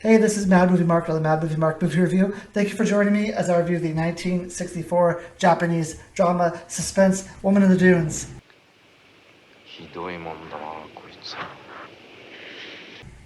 Hey, this is Mad Movie Mark of the Mad Movie Mark Movie Review. Thank you for joining me as I review the 1964 Japanese drama suspense Woman in the Dunes. ひどいもんだな、こいつ。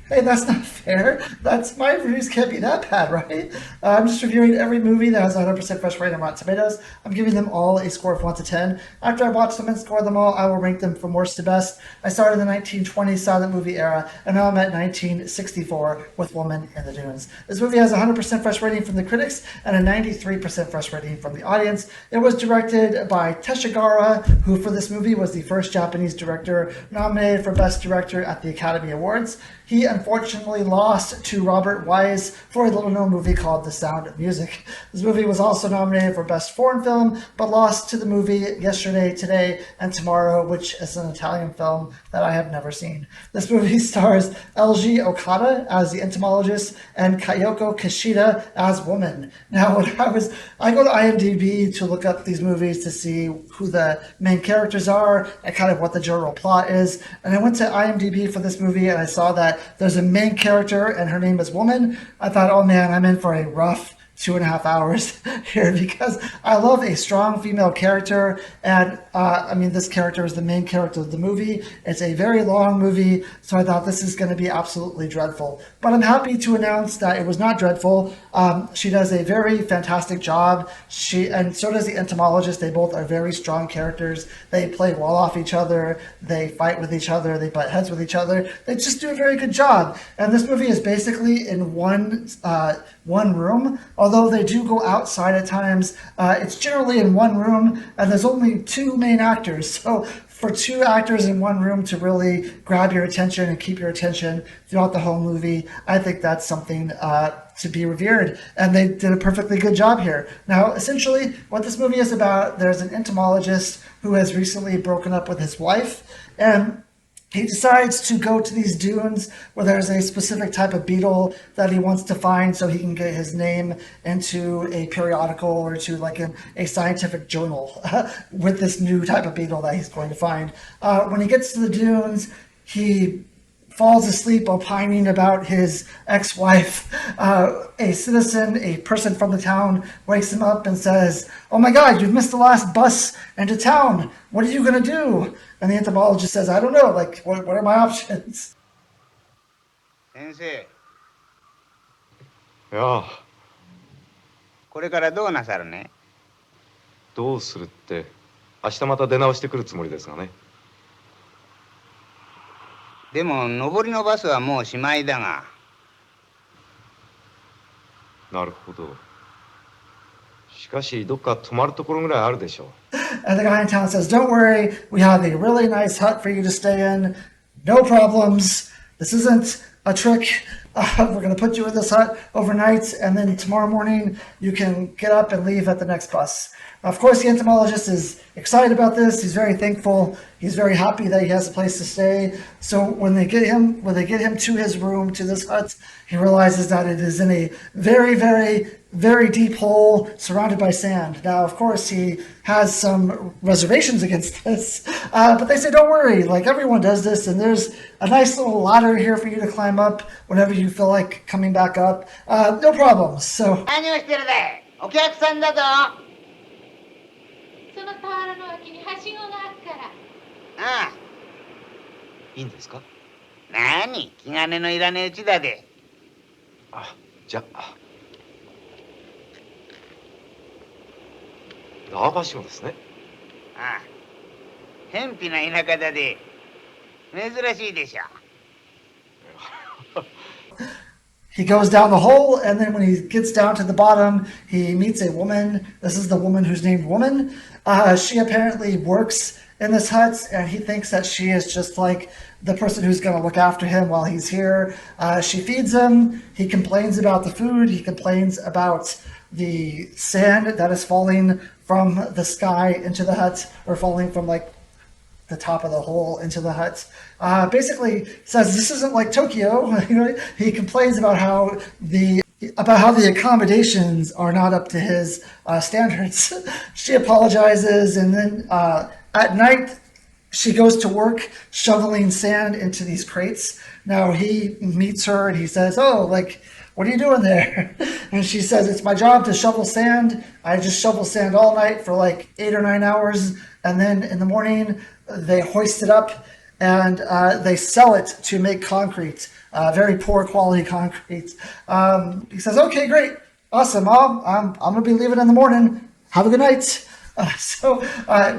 Hey, that's not fair. That's my reviews can't be that bad, right? I'm just reviewing every movie that has a 100% fresh rating on Rotten Tomatoes. I'm giving them all a score of 1 to 10. After I watch them and score them all, I will rank them from worst to best. I started in the 1920s silent movie era, and now I'm at 1964 with Woman in the Dunes. This movie has a 100% fresh rating from the critics and a 93% fresh rating from the audience. It was directed by Teshigara, who for this movie was the first Japanese director nominated for Best Director at the Academy Awards. He unfortunately lost to Robert Wise for a little-known movie called The Sound of Music. This movie was also nominated for Best Foreign Film, but lost to the movie Yesterday, Today, and Tomorrow, which is an Italian film that I have never seen. This movie stars Elji Okada as the entomologist and Kayoko Kishida as woman. Now, I go to IMDb to look up these movies to see who the main characters are and kind of what the general plot is. And I went to IMDb for this movie and I saw that there's a main character and her name is Woman. I thought, oh man, I'm in for a rough 2.5 hours here because I love a strong female character. And this character is the main character of the movie. It's a very long movie, so I thought this is going to be absolutely dreadful. But I'm happy to announce that it was not dreadful. She does a very fantastic job. And so does the entomologist. They both are very strong characters. They play well off each other. They fight with each other. They butt heads with each other. They just do a very good job. And this movie is basically in one room. Although they do go outside at times, it's generally in one room, and there's only two main actors. So for two actors in one room to really grab your attention and keep your attention throughout the whole movie, I think that's something to be revered. And they did a perfectly good job here. Now, essentially, what this movie is about, there's an entomologist who has recently broken up with his wife, and he decides to go to these dunes where there's a specific type of beetle that he wants to find so he can get his name into a periodical or to like a scientific journal with this new type of beetle that he's going to find. When he gets to the dunes, he falls asleep opining about his ex-wife. A citizen, a person from the town, wakes him up and says, "Oh my God, you've missed the last bus into town. What are you going to do?" And the entomologist says, "I don't know. Like, what are my options?" 先生、いやあ、これからどうなさるね。どうするって、明日また出直してくるつもりですがね。でも上りのバスはもうしまいだが。なるほど。しかし、どっか泊まるところぐらいあるでしょう。And the guy in town says, "Don't worry, we have a really nice hut for you to stay in. No problems. This isn't a trick. We're going to put you in this hut overnight, and then tomorrow morning you can get up and leave at the next bus." Of course, the entomologist is excited about this. He's very thankful. He's very happy that he has a place to stay. So when they get him to his room, to this hut, he realizes that it is in a very, very, very deep hole surrounded by sand. Now, of course, he has some reservations against this, but they say, "Don't worry, like everyone does this, and there's a nice little ladder here for you to climb up whenever you feel like coming back up. No problems." So 何をしてるで。お客さんだぞ。その俵の脇にはしごがあるから。ああ。いいんですか？何気兼ねのいらねえうちだで。あ、じゃあ。縄ばしごですね。ああ。偏僻な田舎だで。珍しいでしょ。he goes down the hole, and then when he gets down to the bottom, he meets a woman. This is the woman who's named Woman. She apparently works in this hut, and he thinks that she is just like the person who's going to look after him while he's here. She feeds him. He complains about the food. He complains about the sand that is falling from the sky into the hut, or falling from like the top of the hole into the hut. Basically says this isn't like Tokyo. He complains about how the accommodations are not up to his standards. She apologizes, and then at night she goes to work shoveling sand into these crates. Now he meets her and he says, "Oh, like, what are you doing there? And she says, it's my job to shovel sand. I just shovel sand all night for like 8 or 9 hours. And then in the morning, they hoist it up and they sell it to make concrete, very poor quality concrete. He says, okay, great. Awesome. I'm going to be leaving in the morning. Have a good night.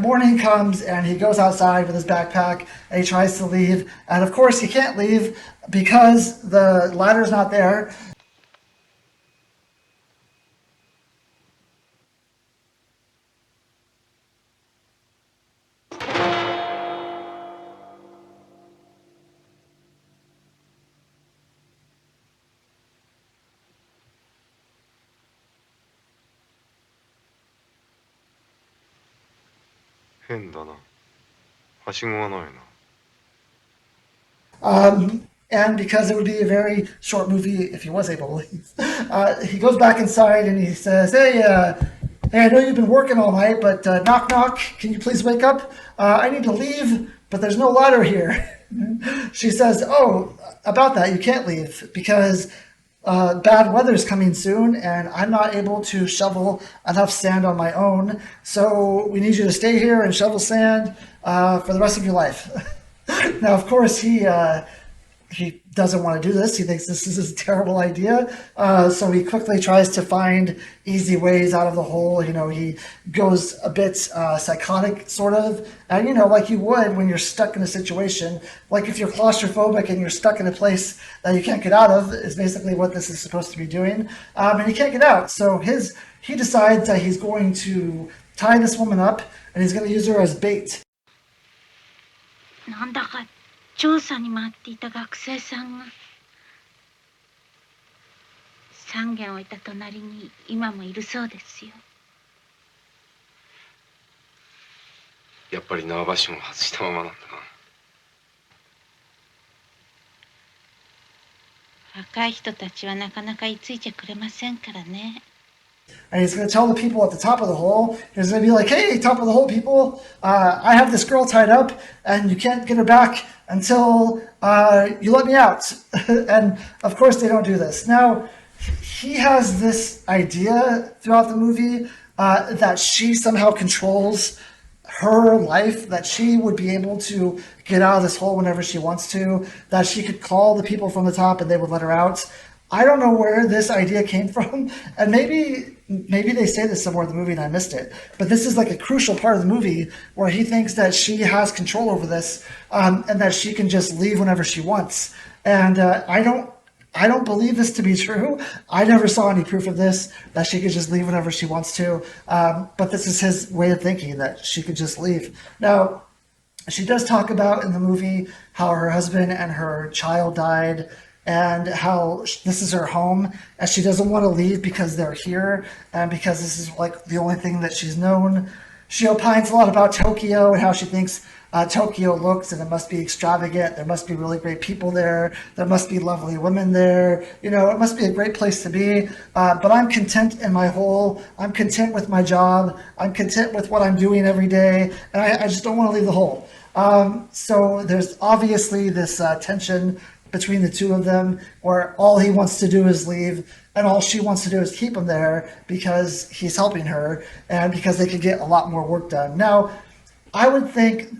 Morning comes and he goes outside with his backpack and he tries to leave. And of course, he can't leave because the ladder's not there. And because it would be a very short movie if he was able to leave, he goes back inside and he says, hey, I know you've been working all night, but knock, knock, can you please wake up? I need to leave, but there's no ladder here. She says, oh, about that, you can't leave because bad weather's coming soon and I'm not able to shovel enough sand on my own. So we need you to stay here and shovel sand for the rest of your life. Now, of course, he doesn't want to do this. He thinks this is a terrible idea. So he quickly tries to find easy ways out of the hole. He goes a bit psychotic, sort of. And, like you would when you're stuck in a situation, like if you're claustrophobic and you're stuck in a place that you can't get out of, is basically what this is supposed to be doing. And he can't get out. So he decides that he's going to tie this woman up and he's going to use her as bait. なんだか調査に回っていた学生さんが3軒置いた隣に今もいるそうですよ。やっぱり縄ばしも外したままなんだな。若い人たちはなかなか居ついてくれませんからね。And he's going to tell the people at the top of the hole, he's going to be like, hey, top of the hole people, I have this girl tied up and you can't get her back until you let me out. And of course they don't do this. Now, he has this idea throughout the movie that she somehow controls her life, that she would be able to get out of this hole whenever she wants to, that she could call the people from the top and they would let her out. I don't know where this idea came from, and maybe they say this somewhere in the movie and I missed it, but this is like a crucial part of the movie where he thinks that she has control over this, and that she can just leave whenever she wants. And I don't believe this to be true. I never saw any proof of this, that she could just leave whenever she wants to, but this is his way of thinking, that she could just leave. Now, she does talk about in the movie how her husband and her child died, and how this is her home, and she doesn't want to leave because they're here, and because this is like the only thing that she's known. She opines a lot about Tokyo and how she thinks Tokyo looks, and it must be extravagant. There must be really great people there. There must be lovely women there. It must be a great place to be. But I'm content in my hole. I'm content with my job. I'm content with what I'm doing every day, and I just don't want to leave the hole. So there's obviously this tension between the two of them, where all he wants to do is leave and all she wants to do is keep him there because he's helping her and because they could get a lot more work done. Now, I would think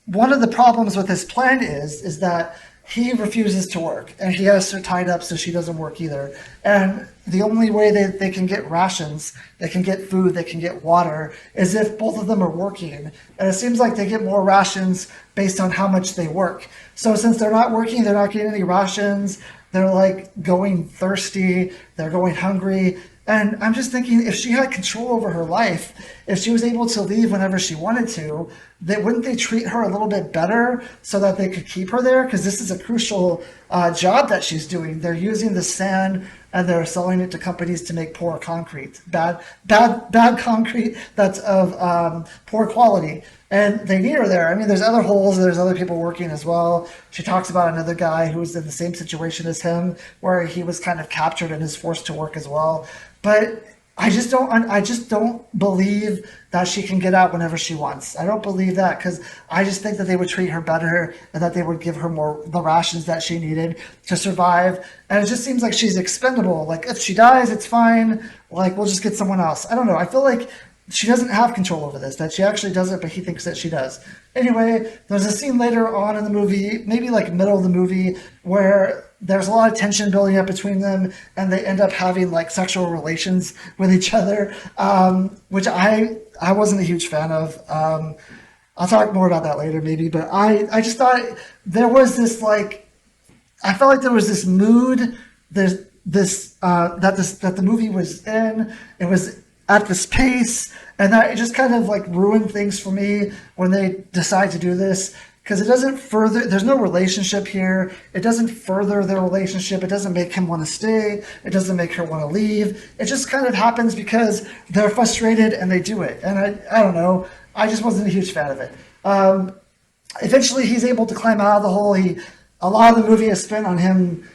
one of the problems with this plan is that he refuses to work and he has her tied up so she doesn't work either. And the only way they can get rations, they can get food, they can get water, is if both of them are working. And it seems like they get more rations based on how much they work. So since they're not working, they're not getting any rations, they're like going thirsty, they're going hungry. And I'm just thinking, if she had control over her life, if she was able to leave whenever she wanted to, wouldn't they treat her a little bit better so that they could keep her there? Because this is a crucial job that she's doing. They're using the sand and they're selling it to companies to make poor concrete, bad concrete that's of poor quality. And they need her there. I mean, there's other holes, there's other people working as well. She talks about another guy who was in the same situation as him, where he was kind of captured and is forced to work as well. But I just don't believe that she can get out whenever she wants. I don't believe that because I just think that they would treat her better and that they would give her more the rations that she needed to survive. And it just seems like she's expendable. Like if she dies, it's fine. Like we'll just get someone else. I don't know. I feel like she doesn't have control over this, that she actually does it, but he thinks that she does. Anyway, there's a scene later on in the movie, maybe like middle of the movie, where there's a lot of tension building up between them, and they end up having like sexual relations with each other, which I wasn't a huge fan of. I'll talk more about that later, maybe, but I just thought there was this like, I felt like there was this mood, that the movie was in. It was at this pace, and that it just kind of like ruined things for me when they decide to do this, because it doesn't further, there's no relationship here. It doesn't further their relationship. It doesn't make him want to stay. It doesn't make her want to leave. It just kind of happens because they're frustrated and they do it. And I don't know. I just wasn't a huge fan of it. Eventually he's able to climb out of the hole. A lot of the movie is spent on him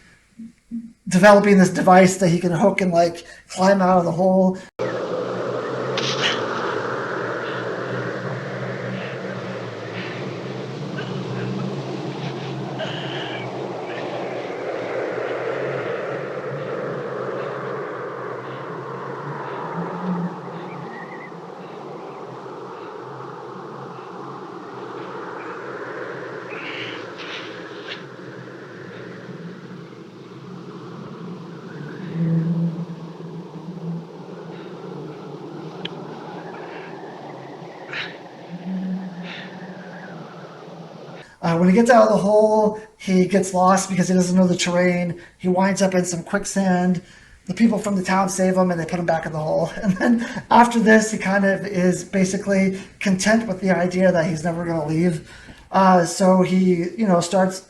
developing this device that he can hook and like climb out of the hole. When he gets out of the hole, he gets lost because he doesn't know the terrain. He winds up in some quicksand. The people from the town save him and they put him back in the hole. And then after this, he kind of is basically content with the idea that he's never going to leave. So he, starts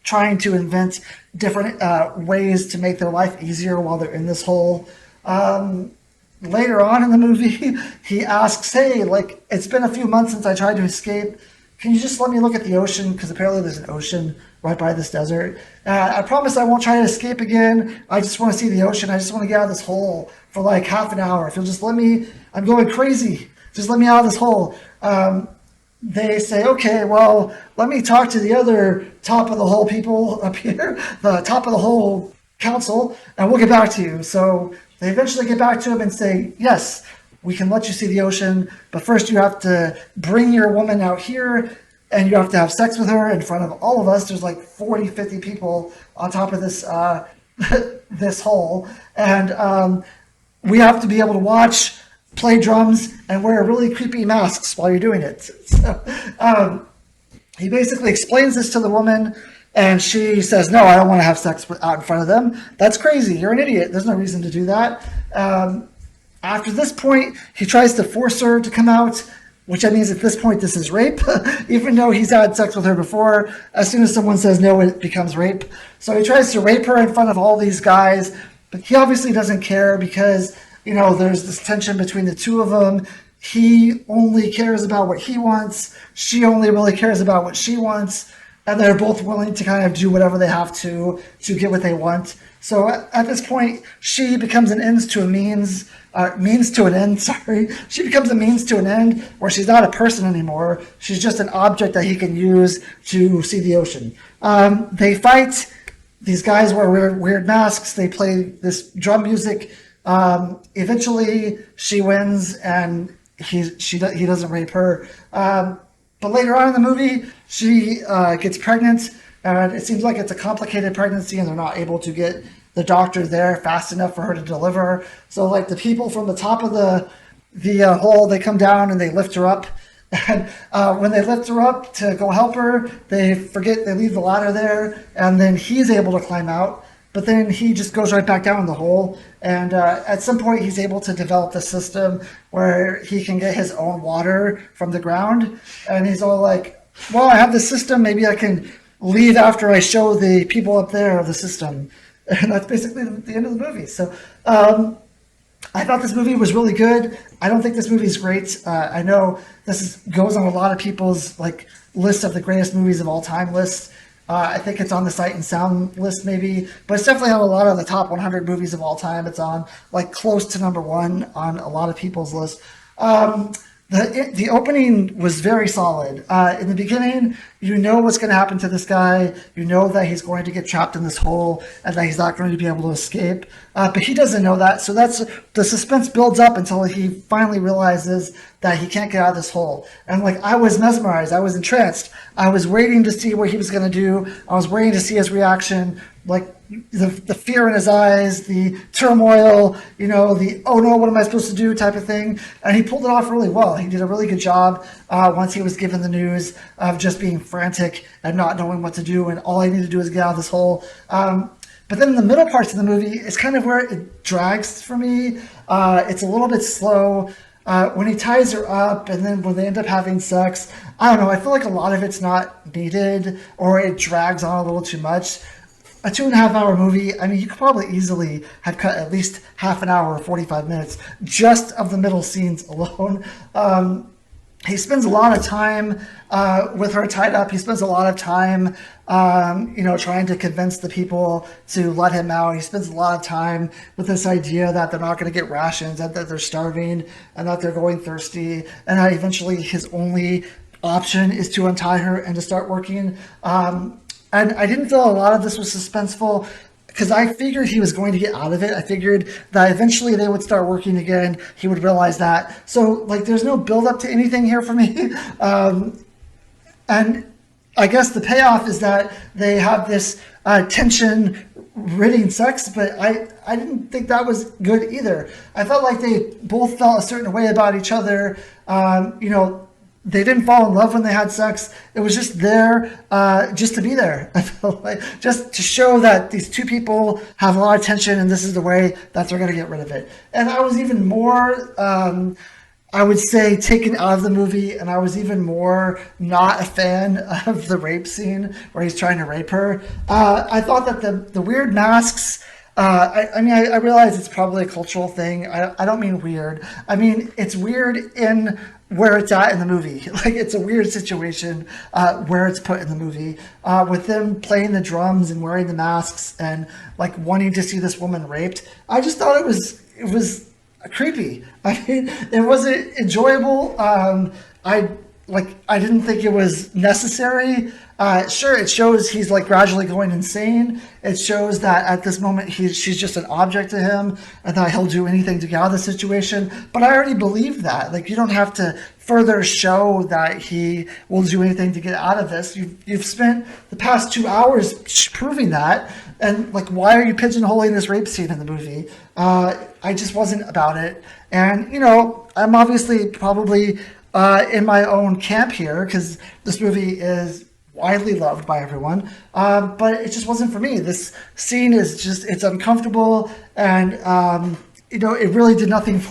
trying to invent different ways to make their life easier while they're in this hole. Later on in the movie, he asks, hey, like, it's been a few months since I tried to escape. Can you just let me look at the ocean? Because apparently there's an ocean right by this desert. I promise I won't try to escape again. I just want to see the ocean. I just want to get out of this hole for like half an hour. If you'll just let me, I'm going crazy. Just let me out of this hole. They say, okay, well, let me talk to the other top of the hole people up here, the top of the hole council, and we'll get back to you. So they eventually get back to him and say, yes, we can let you see the ocean, but first you have to bring your woman out here and you have to have sex with her in front of all of us. There's like 40, 50 people on top of this this hole. And we have to be able to watch, play drums, and wear really creepy masks while you're doing it. So he basically explains this to the woman, and she says, no, I don't want to have sex out in front of them. That's crazy. You're an idiot. There's no reason to do that. After this point, he tries to force her to come out, which means at this point this is rape. Even though he's had sex with her before, as soon as someone says no, it becomes rape. So he tries to rape her in front of all these guys, but he obviously doesn't care because, there's this tension between the two of them. He only cares about what he wants. She only really cares about what she wants. And they're both willing to kind of do whatever they have to get what they want. So at this point, she becomes an ends to a means to an end, sorry. She becomes a means to an end where she's not a person anymore. She's just an object that he can use to see the ocean. They fight. These guys wear weird masks. They play this drum music. Eventually, she wins, and he doesn't rape her. But later on in the movie, she gets pregnant, and it seems like it's a complicated pregnancy, and they're not able to get the doctor there fast enough for her to deliver. So, like, the people from the top of the hole, they come down and they lift her up. And when they lift her up to go help her, they leave the ladder there, and then he's able to climb out. But then he just goes right back down in the hole. And at some point, he's able to develop the system where he can get his own water from the ground. And he's all like, well, I have this system. Maybe I can leave after I show the people up there the system. And that's basically the end of the movie. So I thought this movie was really good. I don't think this movie is great. I know goes on a lot of people's like list of the greatest movies of all time list. I think it's on the Sight and Sound list maybe, but it's definitely on a lot of the top 100 movies of all time. It's on like close to number one on a lot of people's list. The opening was very solid. In the beginning, you know what's going to happen to this guy. You know that he's going to get trapped in this hole and that he's not going to be able to escape. But he doesn't know that. So the suspense builds up until he finally realizes that he can't get out of this hole. And like, I was mesmerized. I was entranced. I was waiting to see what he was going to do. I was waiting to see his reaction. Like the fear in his eyes, the turmoil, the oh no, what am I supposed to do type of thing. And he pulled it off really well. He did a really good job once he was given the news of just being frantic and not knowing what to do. And all I need to do is get out of this hole. But then in the middle parts of the movie, it's kind of where it drags for me. It's a little bit slow. When he ties her up and then when they end up having sex, I don't know. I feel like a lot of it's not needed or it drags on a little too much. A 2.5 hour movie, I mean, you could probably easily have cut at least half an hour or 45 minutes just of the middle scenes alone. He spends a lot of time with her tied up. He spends a lot of time, trying to convince the people to let him out. He spends a lot of time with this idea that they're not going to get rations, that they're starving, and that they're going thirsty, and that eventually his only option is to untie her and to start working. And I didn't feel a lot of this was suspenseful because I figured he was going to get out of it. I figured that eventually they would start working again. He would realize that. So, like, there's no build up to anything here for me. And I guess the payoff is that they have this tension-ridding sex, but I didn't think that was good either. I felt like they both felt a certain way about each other. They didn't fall in love when they had sex. It was just there, just to be there. I felt like just to show that these two people have a lot of tension, and this is the way that they're going to get rid of it. And I was even more, I would say, taken out of the movie, and I was even more not a fan of the rape scene where he's trying to rape her. I thought that the weird masks. I realize it's probably a cultural thing. I don't mean weird. I mean, it's weird in where it's at in the movie. Like, it's a weird situation where it's put in the movie with them playing the drums and wearing the masks and like wanting to see this woman raped. I just thought it was creepy. I mean, it wasn't enjoyable. I didn't think it was necessary. Sure, it shows he's like gradually going insane. It shows that at this moment she's just an object to him and that he'll do anything to get out of the situation. But I already believe that. Like, you don't have to further show that he will do anything to get out of this. You've spent the past 2 hours proving that. And like, why are you pigeonholing this rape scene in the movie? I just wasn't about it. And, I'm obviously probably in my own camp here because this movie is widely loved by everyone, but it just wasn't for me. This scene is it's uncomfortable, and it really did nothing.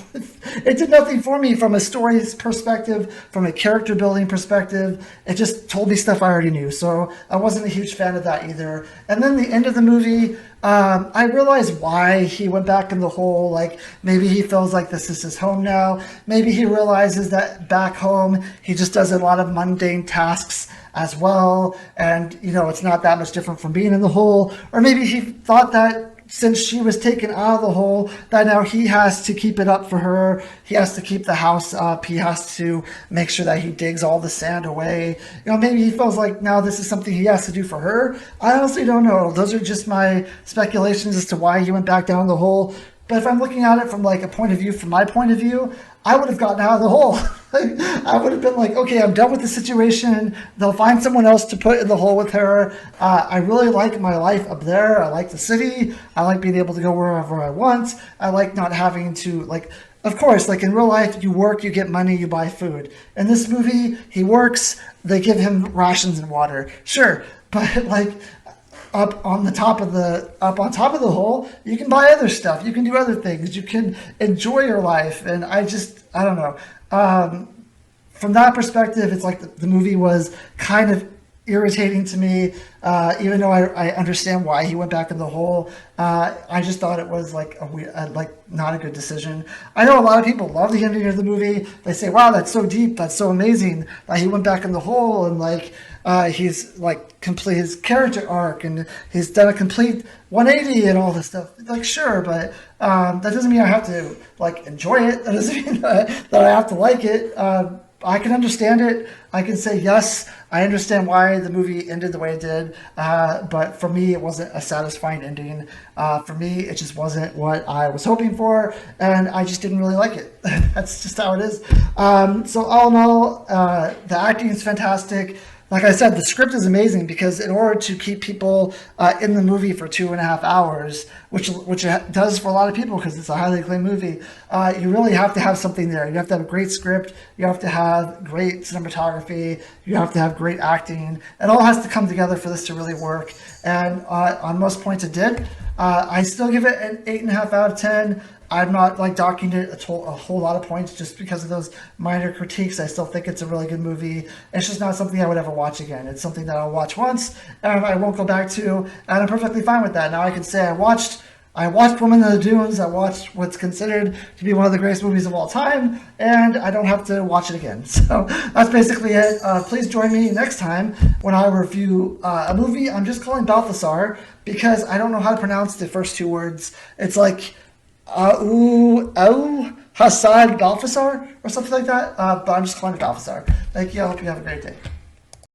It did nothing for me from a story perspective, from a character building perspective. It just told me stuff I already knew, so I wasn't a huge fan of that either. And then the end of the movie, I realized why he went back in the hole. Like, maybe he feels like this is his home now. Maybe he realizes that back home he just does a lot of mundane tasks as well, and it's not that much different from being in the hole. Or maybe he thought that since she was taken out of the hole, that now he has to keep it up for her. He has to keep the house up. He has to make sure that he digs all the sand away. Maybe he feels like now this is something he has to do for her. I honestly don't know. Those are just my speculations as to why he went back down the hole. But if I'm looking at it from like a point of view, from my point of view, I would have gotten out of the hole. I would have been like, okay, I'm done with the situation. They'll find someone else to put in the hole with her. I really like my life up there. I like the city. I like being able to go wherever I want. I like not having to, like, of course, like in real life, you work, you get money, you buy food. In this movie, he works, they give him rations and water. Sure, but like, up on top of the hole, you can buy other stuff. You can do other things. You can enjoy your life. And I don't know. From that perspective, it's like the movie was kind of irritating to me, even though I understand why he went back in the hole. I just thought it was like like not a good decision. I know a lot of people love the ending of the movie. They say, "Wow, that's so deep, that's so amazing that he went back in the hole," and like he's like complete his character arc, and he's done a complete 180 and all this stuff. Like, sure, but that doesn't mean I have to like enjoy it. That doesn't mean that I have to like it. I can understand it. I can say, yes, I understand why the movie ended the way it did. But for me, it wasn't a satisfying ending. For me, it just wasn't what I was hoping for. And I just didn't really like it. That's just how it is. So all in all, the acting is fantastic. Like I said, the script is amazing because in order to keep people in the movie for 2.5 hours, which it does for a lot of people because it's a highly acclaimed movie, you really have to have something there. You have to have a great script. You have to have great cinematography. You have to have great acting. It all has to come together for this to really work. And on most points, it did. I still give it an 8.5 out of 10. I'm not like docking it a whole lot of points just because of those minor critiques. I still think it's a really good movie. It's just not something I would ever watch again. It's something that I'll watch once and I won't go back to, and I'm perfectly fine with that. Now I can say I watched Woman in the Dunes. I watched what's considered to be one of the greatest movies of all time, and I don't have to watch it again. So that's basically it. Please join me next time when I review a movie I'm just calling Balthasar because I don't know how to pronounce the first two words. It's like Hassan Balthasar or something like that. But I'm just calling it Balthasar. Thank you. I hope you have a great day.